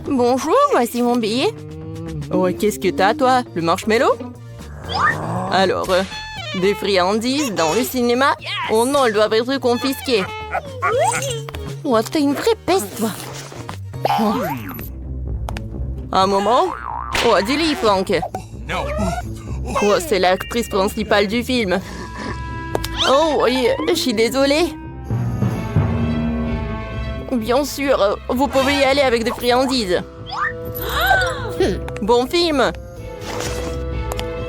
Bonjour, voici mon billet. Oh, qu'est-ce que t'as, toi? Le marshmallow? Alors, des friandises dans le cinéma? Oh non, elles doivent être confisquées. Oh, t'es une vraie peste, toi. Oh. Un moment. Oh, dis-lui, Frank. Oh, c'est l'actrice principale du film. Oh, oui, je suis désolée. Bien sûr, vous pouvez y aller avec des friandises. Bon film.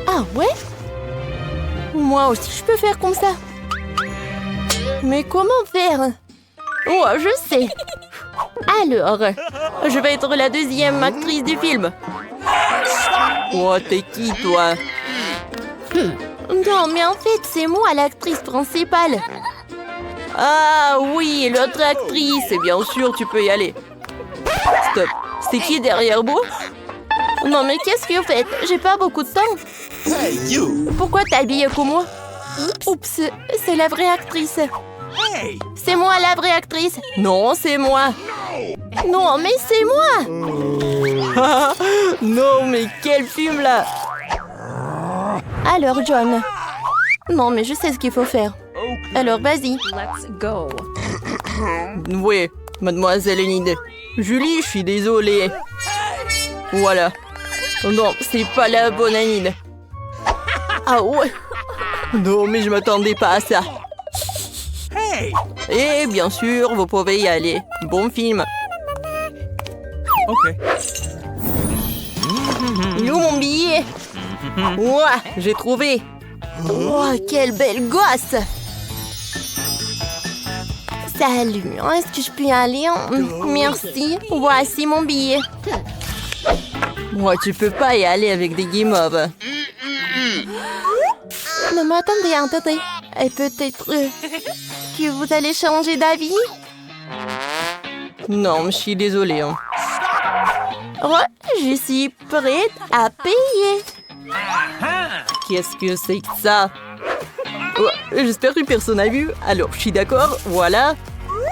Ah ouais? Moi aussi, je peux faire comme ça. Mais comment faire? Oh, je sais. Alors, je vais être la deuxième actrice du film. Oh, t'es qui, toi? Non, mais en fait, c'est moi l'actrice principale. Ah oui, l'autre actrice. Bien sûr, tu peux y aller. Stop. C'est qui derrière vous? Non, mais qu'est-ce que vous faites? J'ai pas beaucoup de temps. Hey, you! Pourquoi t'es habillée comme moi? Oups, c'est la vraie actrice. Hey! C'est moi la vraie actrice. Non, c'est moi. Non, mais c'est moi. Non, mais quel film là. Alors, John. Non, mais je sais ce qu'il faut faire. Alors, vas-y. Let's go. Oui, mademoiselle Enid. Julie, je suis désolée. Voilà. Non, c'est pas la bonne Enid. Ah ouais. Non, mais je m'attendais pas à ça. Hey! Et bien sûr, vous pouvez y aller. Bon film. OK. Il est où mon billet? Ouah, j'ai trouvé. Oh, quelle belle gosse. Salut, est-ce que je peux y aller? Merci, voici mon billet. Moi, tu peux pas y aller avec des guimauves. Non, mais attendez. Et peut-être que vous allez changer d'avis? Non, je suis désolée. Oh, je suis prête à payer. Qu'est-ce que c'est que ça? Oh, j'espère que personne n'a vu. Alors, je suis d'accord. Voilà.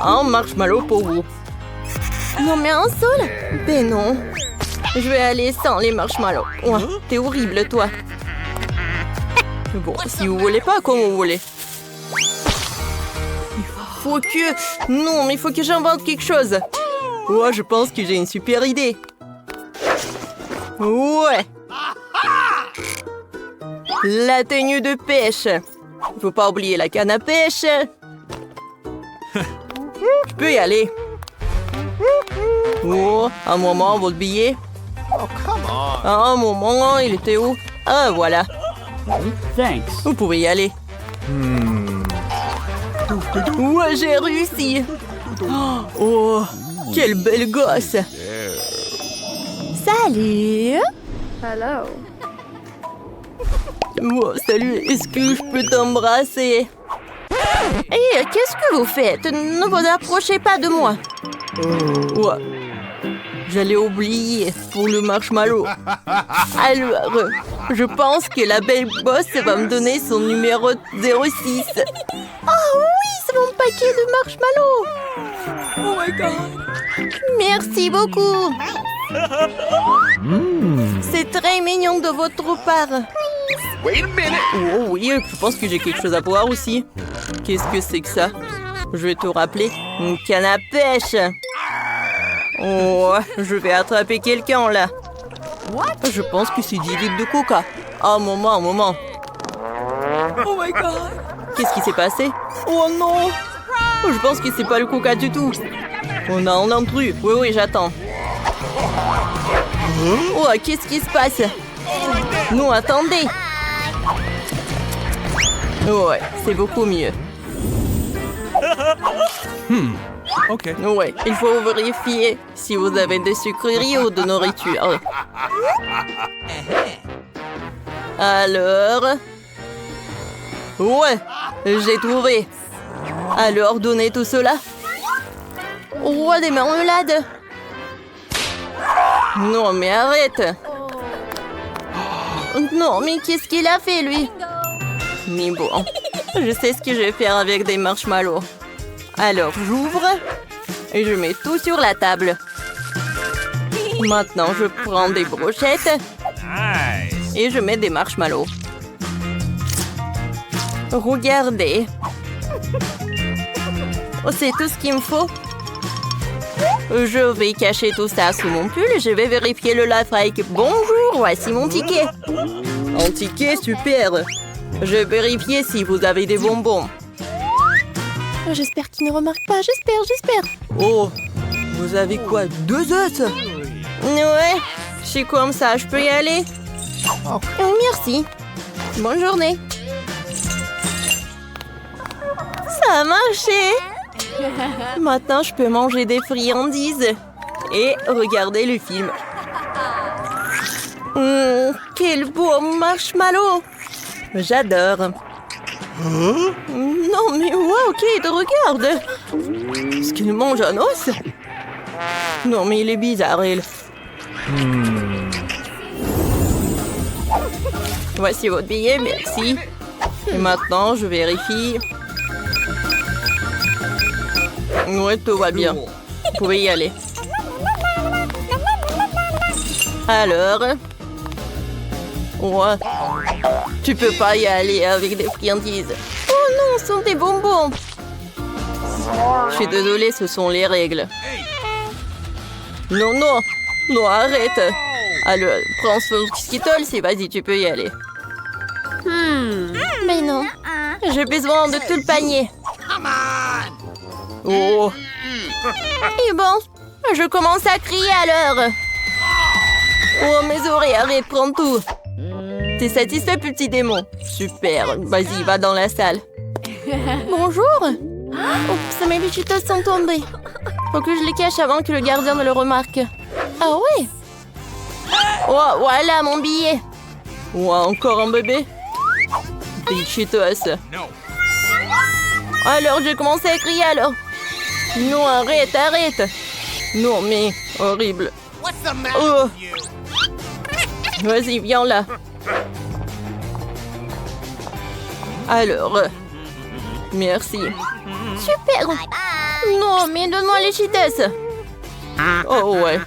Un marshmallow pour vous. Non, mais un seul? Ben non. Je vais aller sans les marshmallows. Oh, t'es horrible, toi. Bon, si vous voulez pas, comme vous voulez. Faut que... Non, mais il faut que j'invente quelque chose. Oh, je pense que j'ai une super idée. Ouais. La tenue de pêche. Faut pas oublier la canne à pêche. Je peux y aller. Oh, un moment, votre billet. Oh, come on! Un moment, il était où? Ah, voilà. Thanks. Vous pouvez y aller. Ouais, j'ai réussi. Oh, quelle belle gosse. Salut. Hello. Oh, salut, est-ce que je peux t'embrasser? Hé, qu'est-ce que vous faites? Ne vous approchez pas de moi. Ouais. J'allais oublier pour le marshmallow. Alors, je pense que la belle boss va me donner son numéro 06. Oh oui, c'est mon paquet de marshmallows. Oh my god. Merci beaucoup. C'est très mignon de votre part. Wait a minute! Oh oui, je pense que j'ai quelque chose à boire aussi. Qu'est-ce que c'est que ça? Je vais te rappeler. Une canne à pêche. Oh, je vais attraper quelqu'un là. Je pense que c'est 10 litres de coca. Un moment. Oh my god. Qu'est-ce qui s'est passé? Oh non. Je pense que c'est pas le coca du tout. On a un intrus. Oui, j'attends. Oh, qu'est-ce qui se passe? Non, attendez. Ouais, c'est beaucoup mieux. OK. Ouais, il faut vérifier si vous avez des sucreries ou de nourriture. Alors... Ouais, j'ai trouvé. Alors, donnez tout cela. Oh, des marmelades. Non, mais arrête. Non, mais qu'est-ce qu'il a fait, lui? Mais bon, je sais ce que je vais faire avec des marshmallows. Alors, j'ouvre et je mets tout sur la table. Maintenant, je prends des brochettes Nice. et je mets des marshmallows. Regardez. Oh, c'est tout ce qu'il me faut. Je vais cacher tout ça sous mon pull et je vais vérifier le lave-fake. Bonjour, voici mon ticket. Un ticket, super. Je vais vérifier si vous avez des bonbons. J'espère qu'il ne remarque pas, j'espère. Oh, vous avez quoi, 2 œufs? Ouais, je suis comme ça, je peux y aller? Oh, merci. Bonne journée. Ça a marché. Maintenant, je peux manger des friandises et regarder le film. Quel beau marshmallow! J'adore. Non, mais wow, Kate, regarde! Est-ce qu'il mange un os? Non, mais il est bizarre, il. Voici votre billet, merci. Et maintenant, je vérifie. Ouais, tout va bien. Vous pouvez y aller. Alors? Ouais. Tu peux pas y aller avec des friandises. Oh non, ce sont des bonbons. Je suis désolée, ce sont les règles. Non, arrête. Alors, prends ce Skittles et vas-y, tu peux y aller. Mais non, j'ai besoin de tout le panier. Oh. Et bon, je commence à crier alors. Oh, mes oreilles, arrête, prends tout. T'es satisfait, petit démon? Super, vas-y, va dans la salle. Bonjour. Oups, mes Cheetos sont tombés. Faut que je les cache avant que le gardien ne le remarque. Ah ouais? Oh, voilà mon billet. Oh, encore un bébé? Des Cheetos. Alors, j'ai commencé à crier alors. Non, arrête. Non, mais horrible. Oh. Vas-y, viens là. Alors, merci. Super. Non, mais donne-moi les Cheetos. Oh ouais.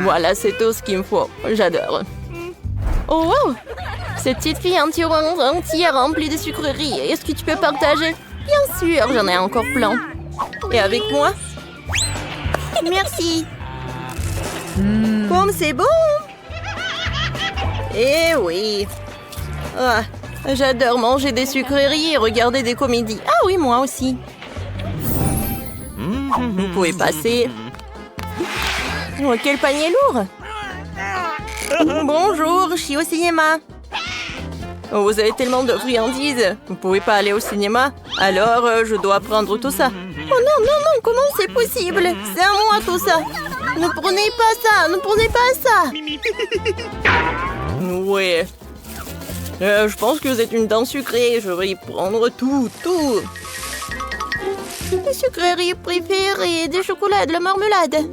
Voilà, c'est tout ce qu'il me faut. J'adore. Oh wow. Cette petite fille entière remplie de sucreries. Est-ce que tu peux partager? Bien sûr, j'en ai encore plein. Et avec moi? Merci. Pomme, c'est bon. Eh oui. Ah, j'adore manger des sucreries et regarder des comédies. Ah oui, moi aussi. Vous pouvez passer. Oh, quel panier lourd. Bonjour, je suis au cinéma. Oh, vous avez tellement de friandises. Vous pouvez pas aller au cinéma? Alors, je dois prendre tout ça. Oh non, comment c'est possible? C'est à moi tout ça. Ne prenez pas ça. Ouais. Je pense que vous êtes une dent sucrée. Je vais y prendre tout. Mes sucreries préférées, des chocolats, de la marmelade.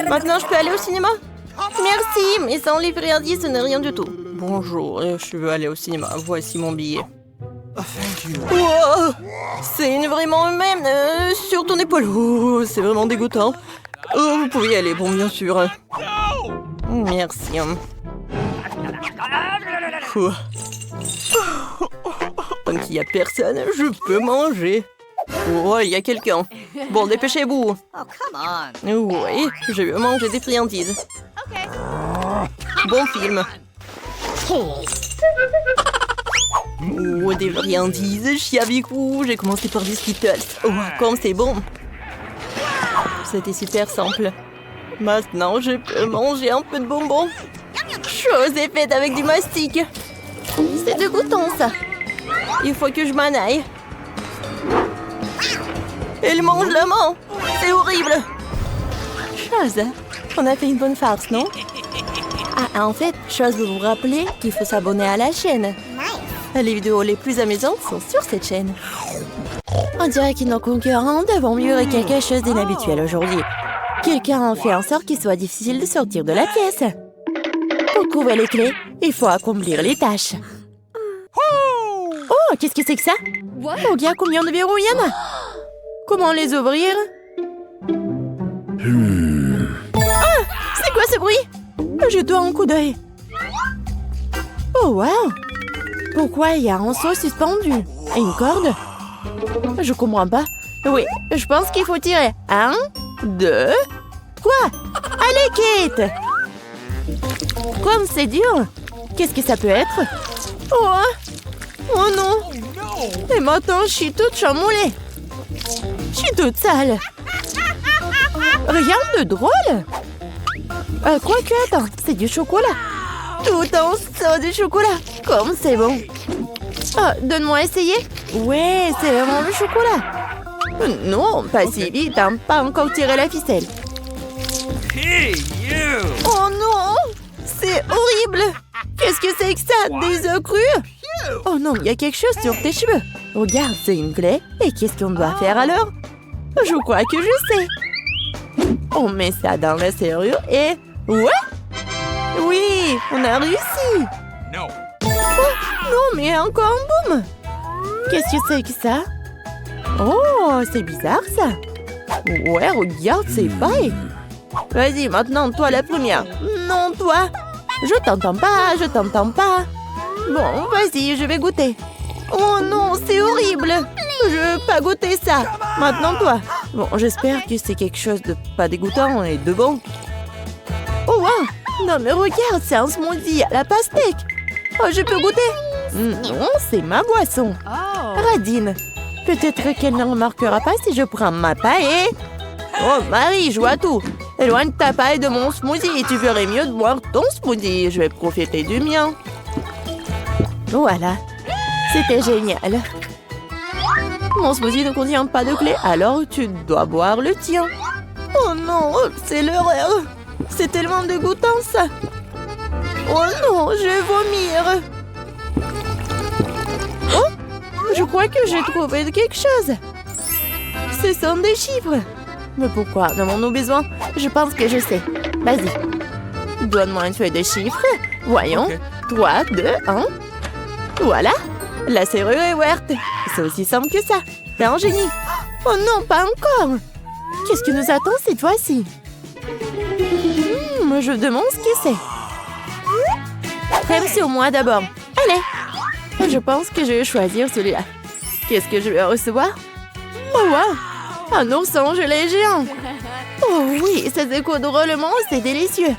Maintenant, je peux aller au cinéma? Merci, mais sans les friandises, ce n'est rien du tout. Bonjour, je veux aller au cinéma. Voici mon billet. Wow, c'est une vraiment humaine sur ton épaule. Oh, c'est vraiment dégoûtant. Oh, vous pouvez y aller, bon, bien sûr. Merci. Tant qu'il n'y a personne, je peux manger. Oh, il y a quelqu'un. Bon, dépêchez-vous. Oui, je vais manger des friandises. Bon film. Oh, des friandises, je suis avec vous. J'ai commencé par des Skittles. Oh, comme c'est bon. C'était super simple. Maintenant, je peux manger un peu de bonbons. Chose est faite avec du mastic. C'est dégoûtant, ça. Il faut que je m'en aille. Elle mange la main. C'est horrible. Chose, on a fait une bonne farce, non? Ah, en fait, Chose veut vous rappeler qu'il faut s'abonner à la chaîne. Les vidéos les plus amusantes sont sur cette chaîne. On dirait que nos concurrents devant livrer quelque chose d'inhabituel aujourd'hui. Quelqu'un a fait en sorte qu'il soit difficile de sortir de la pièce. Pour trouver les clés, il faut accomplir les tâches. Oh, qu'est-ce que c'est que ça? Oh, bien, combien de verrous il y en a? Comment les ouvrir? Ah, c'est quoi ce bruit? Jette-toi un coup d'œil. Oh, wow! Pourquoi il y a un seau suspendu? Et une corde? Je comprends pas. Oui, je pense qu'il faut tirer. 1, 2, 3. Allez, Kate! Comme c'est dur! Qu'est-ce que ça peut être? Oh non! Et maintenant, je suis toute chamboulée. Je suis toute sale. Rien de drôle. Quoique, attends, c'est du chocolat. Tout en saut de chocolat. Comme c'est bon. Donne-moi essayer. Ouais, c'est vraiment le chocolat. Non, pas si vite, hein, pas encore tiré la ficelle. Hey, you! Oh non! C'est horrible! Qu'est-ce que c'est que ça? Des œufs crus? Oh non, il y a quelque chose sur tes cheveux. Regarde, c'est une clé. Et qu'est-ce qu'on doit faire alors? Je crois que je sais. On met ça dans la serrure et... Ouais! Oui, on a réussi! No. Oh, non, mais encore un boum! Qu'est-ce que c'est que ça? Oh, c'est bizarre ça! Ouais, regarde, c'est pareil! Vas-y, maintenant, toi la première! Non, toi! Je t'entends pas, je t'entends pas! Bon, vas-y, je vais goûter! Oh non, c'est horrible! Je veux pas goûter ça! Maintenant, toi! Bon, j'espère que c'est quelque chose de pas dégoûtant et de bon. Oh, wow! Non, mais regarde, c'est un smoothie à la pastèque! Oh, je peux goûter? Non, c'est ma boisson! Radine! Peut-être qu'elle ne remarquera pas si je prends ma paille et... Oh, Marie, je vois tout! Éloigne ta paille de mon smoothie et tu ferais mieux de boire ton smoothie. Je vais profiter du mien. Voilà. C'était génial. Mon smoothie ne contient pas de clé, alors tu dois boire le tien. Oh non, c'est l'horreur. C'est tellement dégoûtant, ça. Oh non, je vais vomir. Oh, je crois que j'ai trouvé quelque chose. Ce sont des chiffres. Mais pourquoi en avons-nous besoin? Je pense que je sais. Vas-y. Donne-moi une feuille de chiffres. Voyons. Okay. 3, 2, 1. Voilà. La serrure est ouverte. C'est aussi simple que ça. T'es un génie. Oh non, pas encore. Qu'est-ce que nous attend cette fois-ci? Je demande ce que c'est. Crème sur moi d'abord. Allez. Je pense que je vais choisir celui-là. Qu'est-ce que je vais recevoir? Oh, wow. Un ourson gelé géant. Oh oui, ça se coud drôlement, c'est délicieux.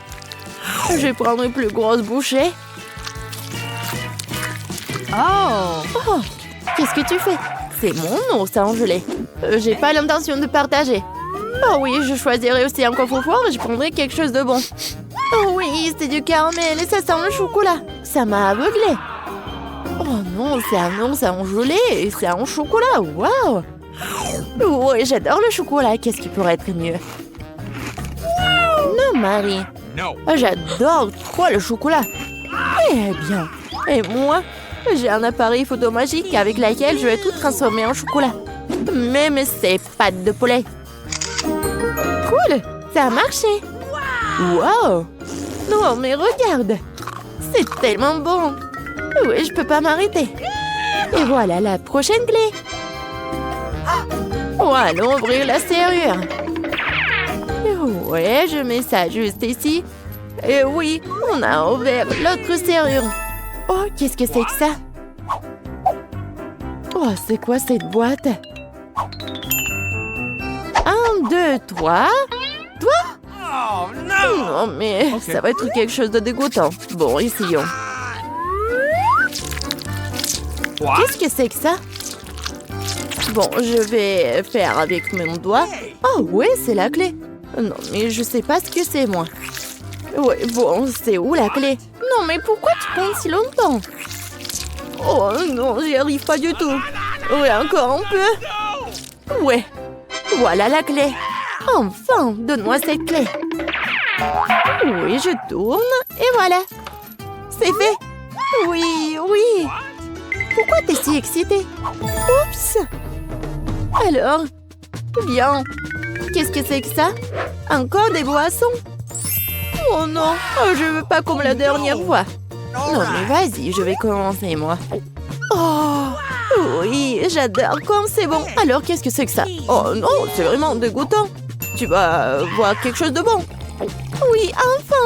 Je vais prendre une plus grosse bouchée. Oh, qu'est-ce que tu fais? C'est mon ourson gelé. J'ai pas l'intention de partager. Oh oui, je choisirai aussi un coffre-fort et je prendrai quelque chose de bon. Oh oui, c'est du caramel et ça sent le chocolat. Ça m'a aveuglée. Oh non, c'est un ourson gelé et c'est un chocolat. Waouh! Oui, j'adore le chocolat. Qu'est-ce qui pourrait être mieux? Non, Marie. No. J'adore trop le chocolat. Eh bien, et moi, j'ai un appareil photo magique avec lequel je vais tout transformer en chocolat. Même ces pâtes de poulet. Cool, ça a marché. Wow. Non, mais regarde. C'est tellement bon. Oui, je peux pas m'arrêter. Et voilà la prochaine clé. Oh, allons ouvrir la serrure. Ouais, je mets ça juste ici. Et oui, on a ouvert l'autre serrure. Oh, qu'est-ce que c'est que ça? Oh, c'est quoi cette boîte? 1, 2, 3. Toi? Oh, no! Non, mais Ok. ça va être quelque chose de dégoûtant. Bon, essayons. What? Qu'est-ce que c'est que ça? Bon, je vais faire avec mon doigt. Oh, ouais, c'est la clé. Non, mais je sais pas ce que c'est, moi. Ouais, bon, c'est où la clé? Non, mais pourquoi tu prends si longtemps? Oh non, j'y arrive pas du tout. Ouais, encore un peu. Ouais, voilà la clé. Enfin, donne-moi cette clé. Oui, je tourne et voilà. C'est fait. Oui, oui. Pourquoi t'es si excitée? Oups. Alors, bien. Qu'est-ce que c'est que ça? Encore des boissons? Oh non, je veux pas comme la dernière fois. Non, mais vas-y, je vais commencer, moi. Oh, oui, j'adore comme c'est bon. Alors, qu'est-ce que c'est que ça? Oh non, c'est vraiment dégoûtant. Tu vas voir quelque chose de bon. Oui, enfin,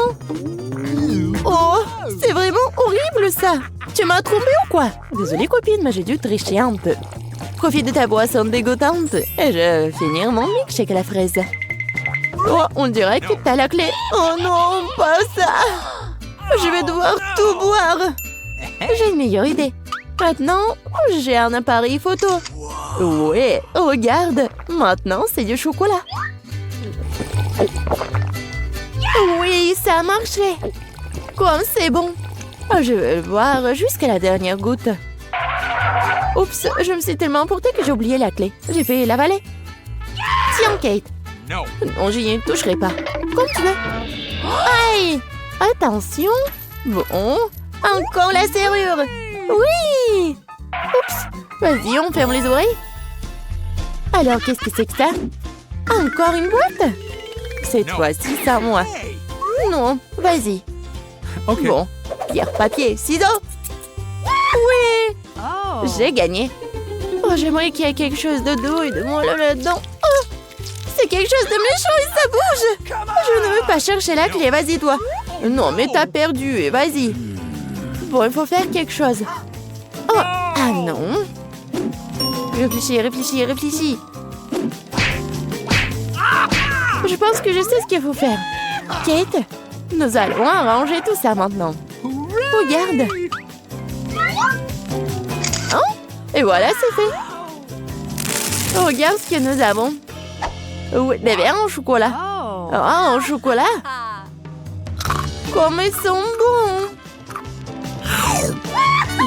que ça? Tu m'as trompé ou quoi? Désolée, copine, mais j'ai dû tricher un peu. Profite de ta boisson dégoûtante et je vais finir mon milkshake à la fraise. Oh, on dirait que t'as la clé. Oh non, pas ça! Je vais devoir tout boire. J'ai une meilleure idée. Maintenant, j'ai un appareil photo. Ouais, regarde. Maintenant, c'est du chocolat. Oui, ça a marché. Comme c'est bon. Je vais le boire jusqu'à la dernière goutte. Oups, je me suis tellement emportée que j'ai oublié la clé. J'ai fait l'avaler. Tiens, Kate. No. Non, j'y ne toucherai pas. Comme tu veux. Aïe! Attention. Bon. Encore la serrure. Oui! Oups. Vas-y, on ferme les oreilles. Alors, qu'est-ce que c'est que ça? Encore une boîte? Cette fois-ci, c'est à moi. Non, vas-y. Ok. Bon, pierre, papier, ciseaux. Oui! Oh. J'ai gagné. Oh, j'aimerais qu'il y ait quelque chose de doux et de moelleux là-dedans. Oh! C'est quelque chose de méchant et ça bouge! Je ne veux pas chercher la clé, vas-y toi. Non, mais t'as perdu, et vas-y. Bon, il faut faire quelque chose. Oh! Ah non! Réfléchis, réfléchis, réfléchis. Je pense que je sais ce qu'il faut faire. Kate, nous allons arranger tout ça maintenant. Regarde. Oh, et voilà, c'est fait. Regarde ce que nous avons. Oui, des verres en chocolat. Oh. Ah, en chocolat. Comme ils sont bons.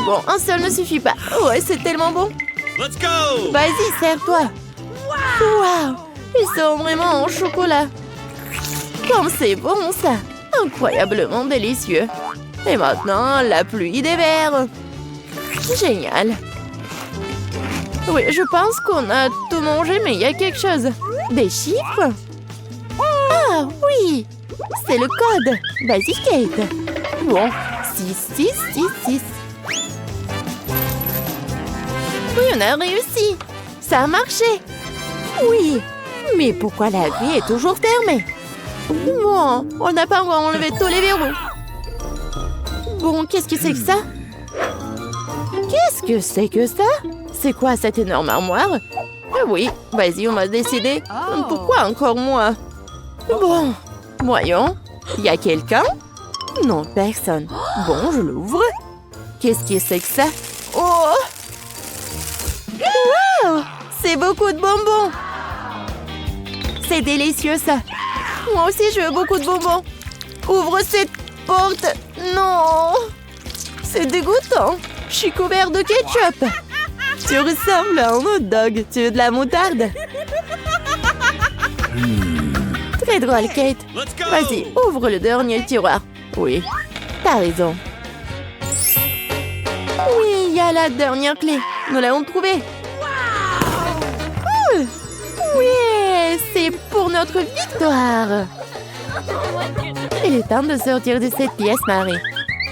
Bon, un seul ne suffit pas. Ouais, c'est tellement bon. Let's go. Vas-y, sers-toi. Waouh, ils sont vraiment en chocolat. Comme c'est bon, ça. Incroyablement délicieux. Et maintenant, la pluie des verres. Génial. Oui, je pense qu'on a tout mangé, mais il y a quelque chose. Des chiffres? Ah, oui. C'est le code. Vas-y, Kate. Bon, 6, 6, 6, 6. Oui, on a réussi. Ça a marché. Oui. Mais pourquoi la grille est toujours fermée? Bon, on n'a pas encore enlevé tous les verrous. Bon, qu'est-ce que c'est que ça? Qu'est-ce que c'est que ça? C'est quoi cette énorme armoire? Ah oui, vas-y, on va décider. Oh. Pourquoi encore moi? Bon, voyons. Y a quelqu'un? Non, personne. Bon, je l'ouvre. Qu'est-ce que c'est que ça? Oh! Wow! C'est beaucoup de bonbons! C'est délicieux, ça. Moi aussi, je veux beaucoup de bonbons. Ouvre cette porte. Non! C'est dégoûtant. Je suis couvert de ketchup. Tu ressembles à un hot dog. Tu veux de la moutarde? Très drôle, Kate. Let's go. Vas-y, ouvre le dernier tiroir. Oui, t'as raison. Oui, il y a la dernière clé. Nous l'avons trouvée. Cool. Oui, c'est pour notre victoire. Il est temps de sortir de cette pièce, Marie.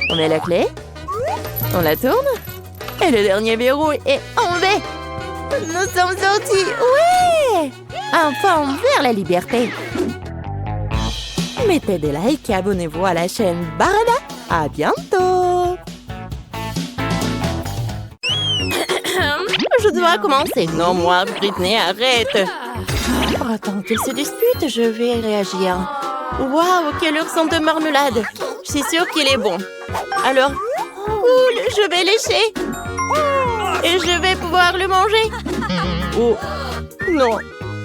On met la clé. On la tourne. Et le dernier verrou est enlevé. Nous sommes sortis. Oui! Enfin, vers la liberté. Mettez des likes et abonnez-vous à la chaîne Barada. À bientôt. Je dois commencer. Non, moi, Britney, arrête. Oh, attends qu'ils se disputent, je vais réagir. Waouh, quelle heure de marmelade. Je suis sûre qu'il est bon. Alors, cool, je vais lécher. Et je vais pouvoir le manger. Oh, non.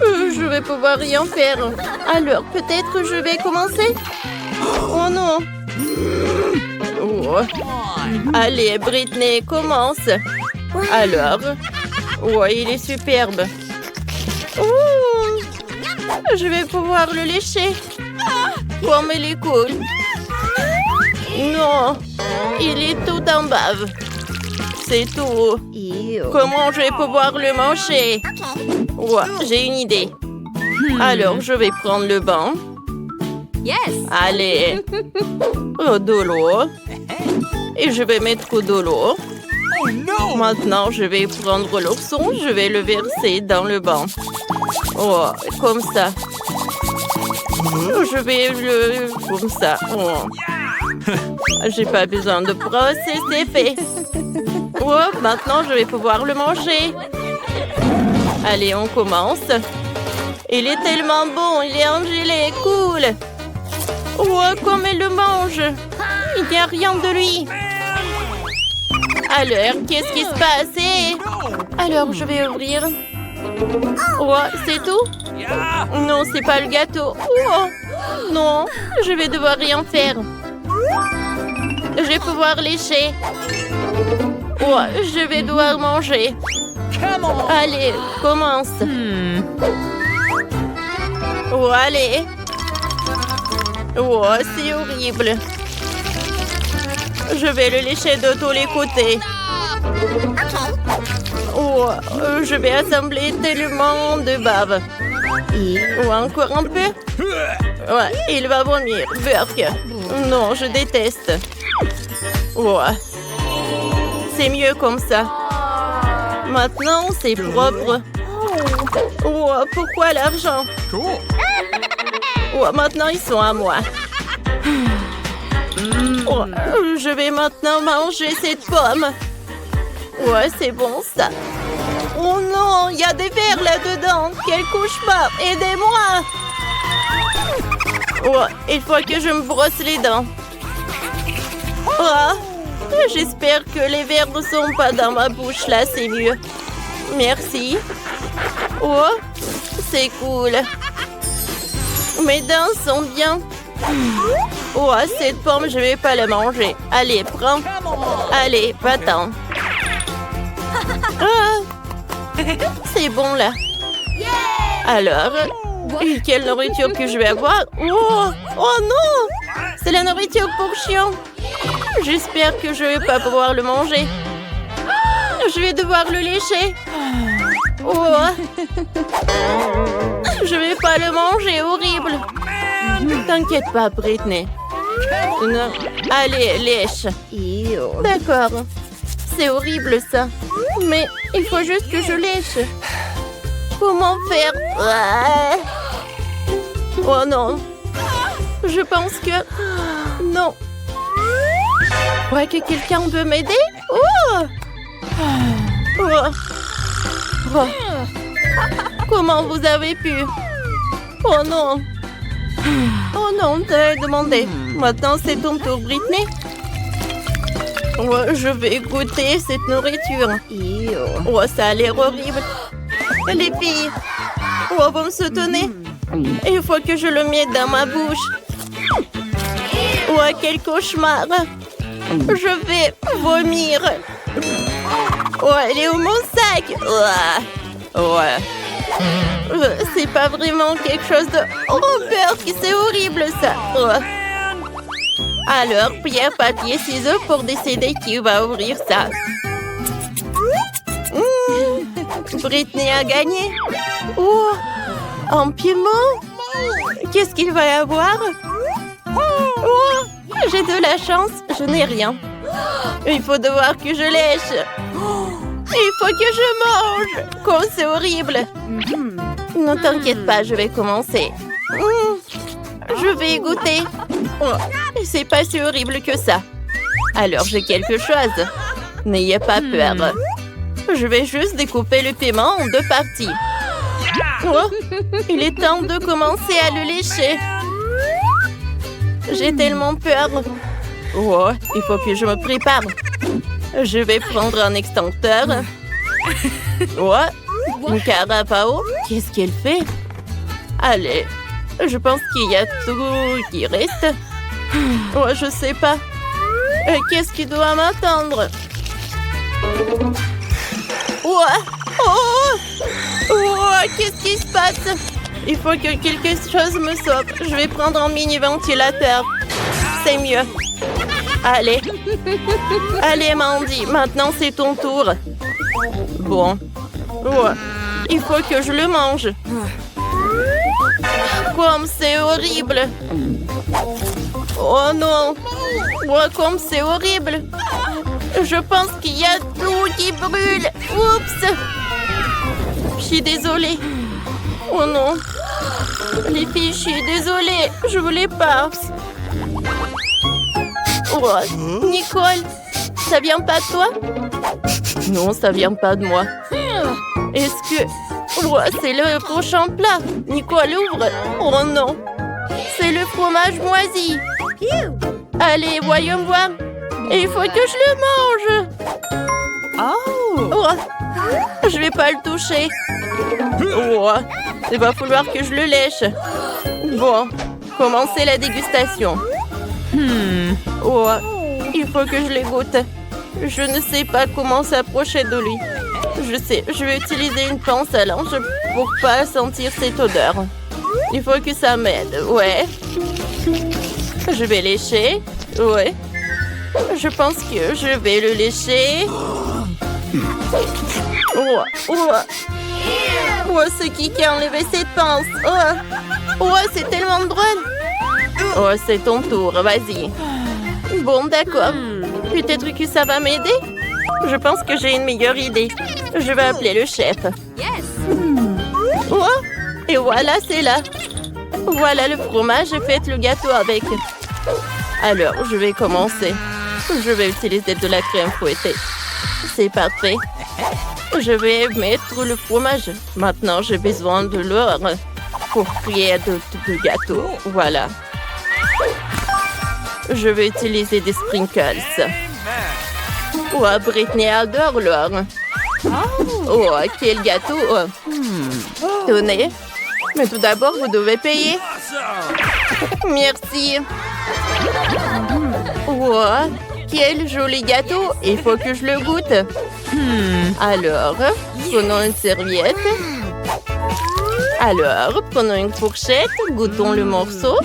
Je vais pouvoir rien faire. Alors, peut-être je vais commencer. Oh non. Oh. Allez, Britney, commence. Alors. Ouais, il est superbe. Oh. Je vais pouvoir le lécher. Comme il est cool. Non. Il est tout en bave. C'est tout. Comment je vais pouvoir le manger? Ouais, j'ai une idée. Alors, je vais prendre le banc. Yes. Allez. De l'eau. Et je vais mettre de l'eau. Oh no. Maintenant, je vais prendre l'ourson. Je vais le verser dans le banc. Oh, comme ça. Je vais le... Comme ça. Oh. J'ai pas besoin de brosse et c'est fait. Oh, maintenant je vais pouvoir le manger. Allez, on commence. Il est tellement bon, il est en gelée, cool. Oh, comme elle le mange. Il n'y a rien de lui. Alors, qu'est-ce qui se passe? Alors, je vais ouvrir. Oh, c'est tout? Non, c'est pas le gâteau. Oh, non, je vais devoir rien faire. Je vais pouvoir lécher. Oh, je vais devoir manger. Allez, commence. Oh, allez. Oh, c'est horrible. Je vais le lécher de tous les côtés. Oh, je vais assembler tellement de bave. Oh, encore un peu. Ouais, il va vomir. Burk. Non, je déteste. Oh, c'est mieux comme ça. Maintenant, c'est propre. Oh, pourquoi l'argent? Cool. Oh, maintenant, ils sont à moi. Oh, je vais maintenant manger cette pomme. Ouais, c'est bon ça. Oh non, il y a des vers là-dedans. Quel cauchemar. Aidez-moi. Oh, il faut que je me brosse les dents. Oh, j'espère que les vers ne sont pas dans ma bouche. Là, c'est mieux. Merci. Oh, c'est cool. Mes dents sont bien. Oh, cette pomme, je vais pas la manger. Allez, prends. Allez, va-t'en. Ah, c'est bon, là. Alors, quelle nourriture que je vais avoir? Oh, oh non! C'est la nourriture pour chien. J'espère que je vais pas pouvoir le manger. Je vais devoir le lécher. Oh. Je vais pas le manger, horrible. T'inquiète pas, Britney. Non. Allez, lèche. D'accord. C'est horrible, ça. Mais il faut juste que je lèche. Comment faire? Oh non. Je pense que... Non. Ouais, que quelqu'un veut m'aider? Oh! Oh! Oh! Comment vous avez pu? Oh non! Oh non, t'as demandé. Maintenant, c'est ton tour, Britney. Oh, je vais goûter cette nourriture. Oh, ça a l'air horrible. Les filles, oh, vous me soutenez? Il faut que je le mette dans ma bouche. Oh, quel cauchemar. Je vais vomir. Oh, elle est où mon sac? Ouais. C'est pas vraiment quelque chose de... Oh, peur, c'est horrible, ça. Oh. Alors, pierre, papier, ciseaux pour décider qui va ouvrir ça. Britney a gagné. Oh, un piment. Qu'est-ce qu'il va y avoir? Oh, j'ai de la chance, je n'ai rien. Il faut devoir que je lèche. Il faut que je mange. Oh, c'est horrible. Ne t'inquiète pas, je vais commencer. Je vais goûter. Oh, c'est pas si horrible que ça. Alors, j'ai quelque chose. N'ayez pas peur. Je vais juste découper le piment en 2 parties. Oh, il est temps de commencer à le lécher. J'ai tellement peur. Oh, il faut que je me prépare. Je vais prendre un extincteur. Oh, une carapao. Qu'est-ce qu'elle fait? Allez, je pense qu'il y a tout qui reste. Oh, je sais pas. Qu'est-ce qui doit m'attendre? Oh, oh, oh, qu'est-ce qui se passe? Il faut que quelque chose me sauve. Je vais prendre un mini ventilateur. C'est mieux. Allez. Allez, Mandy. Maintenant, c'est ton tour. Bon. Oh, il faut que je le mange. Comme c'est horrible. Oh non. Oh, comme c'est horrible. Je pense qu'il y a tout qui brûle. Oups. Je suis désolée. Oh non. Les filles, je suis désolée. Je voulais pas. Oh, Nicole, ça vient pas de toi? Non, ça vient pas de moi. Est-ce que... Oh, c'est le prochain plat. Nicole, ouvre. Oh non. C'est le fromage moisi. Allez, voyons voir. Il faut que je le mange. Oh, je vais pas le toucher. Oh, il va falloir que je le lèche. Bon, commencez la dégustation. Oh, il faut que je les goûte. Je ne sais pas comment s'approcher de lui. Je vais utiliser une pince à linge pour pas sentir cette odeur. Il faut que ça m'aide, ouais. Je vais lécher, ouais. Je pense que je vais le lécher. C'est qui a enlevé cette pince? C'est tellement drôle. C'est ton tour, vas-y. Bon, d'accord. Peut-être que ça va m'aider? Je pense que j'ai une meilleure idée. Je vais appeler le chef. Yes. Et voilà, c'est là. Voilà le fromage et faites le gâteau avec. Alors, je vais commencer. Je vais utiliser de la crème fouettée. C'est parfait. Je vais mettre le fromage. Maintenant, j'ai besoin de l'or pour créer de gâteau. Voilà. Je vais utiliser des sprinkles. Britney adore l'or. Quel gâteau. Tenez. Mais tout d'abord, vous devez payer. Merci. Quel joli gâteau. Il faut que je le goûte. Alors, prenons une serviette. Alors, prenons une fourchette. Goûtons le morceau.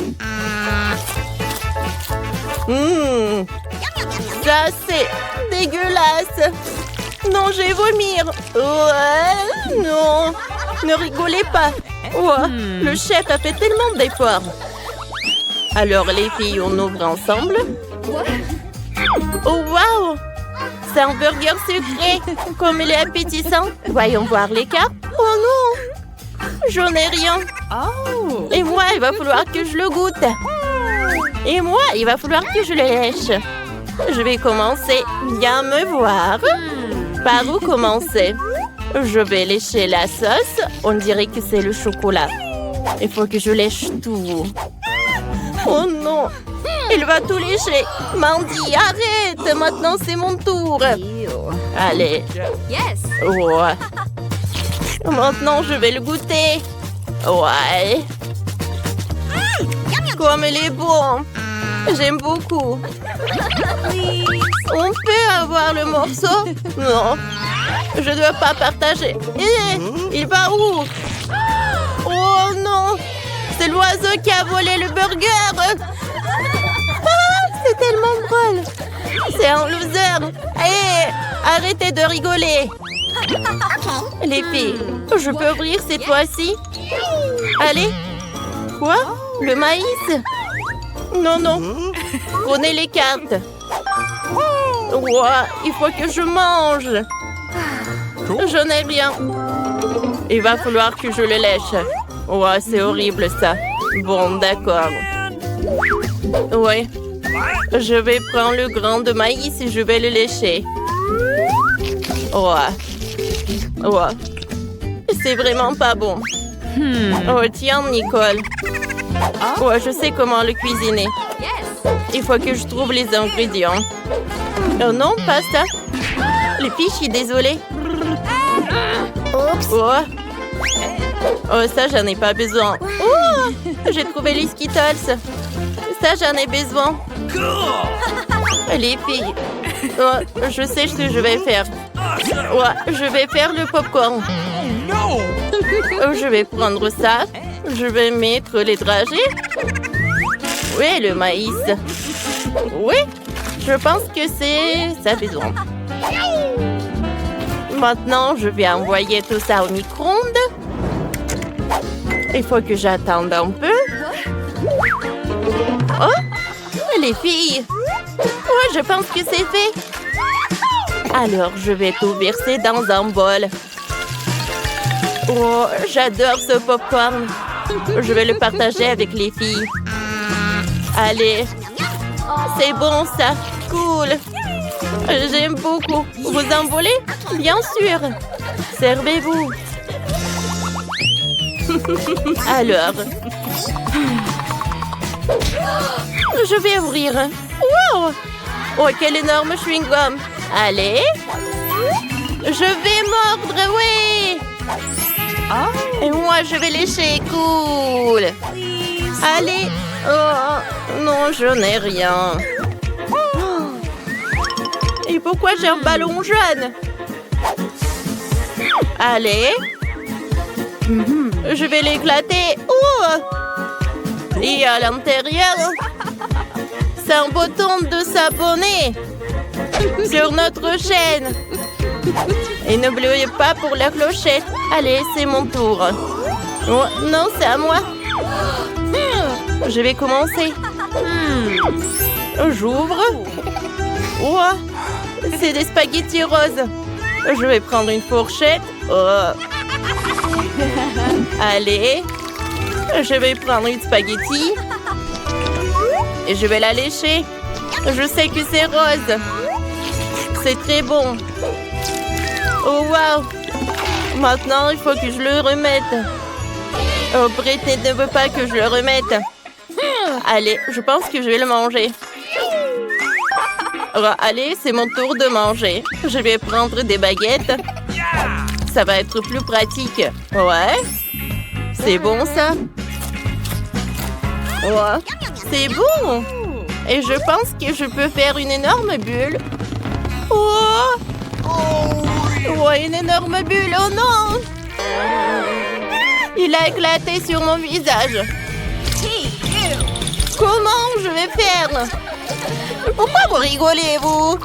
Ça, c'est dégueulasse. Non, je vais vomir. Non. Ne rigolez pas. Le chef a fait tellement d'efforts. Alors, les filles, on ouvre ensemble. Wow! C'est un burger sucré. Comme il est appétissant. Voyons voir les cartes. Oh non! J'en ai rien. Et moi, il va falloir que je le goûte. Et moi, il va falloir que je le lèche. Je vais commencer. Viens me voir. Par où commencer? Je vais lécher la sauce. On dirait que c'est le chocolat. Il faut que je lèche tout. Oh non! Il va tout lécher. Mandy, arrête! Maintenant, c'est mon tour. Allez. Yes. Maintenant, je vais le goûter. Ouais. Comme il est bon. J'aime beaucoup. On peut avoir le morceau? Non. Je ne dois pas partager. Il va où? Oh non! C'est l'oiseau qui a volé le burger. C'est tellement drôle. C'est un loser. Arrêtez de rigoler. Les filles, je peux ouvrir cette fois-ci? Allez. Quoi? Le maïs? Non, non. Prenez les cartes. Il faut que je mange. Je n'ai rien. Il va falloir que je le lèche. C'est horrible ça. Bon, d'accord. Ouais. Je vais prendre le grain de maïs et je vais le lécher. C'est vraiment pas bon. Tiens, Nicole. Je sais comment le cuisiner. Il faut que je trouve les ingrédients. Oh non, pas ça. Les filles, je suis désolée. Ça, j'en ai pas besoin. J'ai trouvé les Skittles. Ça, j'en ai besoin. Les filles. Je sais ce que je vais faire. Je vais faire le popcorn. Je vais prendre ça. Je vais mettre les dragées. Oui, le maïs. Oui, je pense que c'est ça besoin. Maintenant, je vais envoyer tout ça au micro-ondes. Il faut que j'attende un peu. Les filles. Je pense que c'est fait. Alors, je vais tout verser dans un bol. J'adore ce popcorn. Je vais le partager avec les filles. Allez. C'est bon ça. Cool. J'aime beaucoup. Vous en voulez? Bien sûr. Servez-vous. Alors. Je vais ouvrir. Wow! Oh, quel énorme chewing-gum. Allez. Je vais mordre, oui. Et moi, je vais lécher. Cool. Allez. Oh, non, je n'ai rien. Et pourquoi j'ai un ballon jaune? Allez. Je vais l'éclater. Oh! Et à l'intérieur, c'est un bouton de s'abonner sur notre chaîne. Et n'oubliez pas pour la clochette. Allez, c'est mon tour. Oh, non, c'est à moi. Je vais commencer. J'ouvre. Oh, c'est des spaghettis roses. Je vais prendre une fourchette. Oh. Allez. Je vais prendre une spaghetti. Et je vais la lécher. Je sais que c'est rose. C'est très bon. Oh, wow. Maintenant, il faut que je le remette. Oh, Britney ne veut pas que je le remette. Allez, je pense que je vais le manger. Oh, allez, c'est mon tour de manger. Je vais prendre des baguettes. Ça va être plus pratique. Ouais. C'est bon, ça. Ouais. C'est bon. Et je pense que je peux faire une énorme bulle. Oh! Oh, une énorme bulle. Oh non! Il a éclaté sur mon visage. Comment je vais faire? Pourquoi vous rigolez, vous?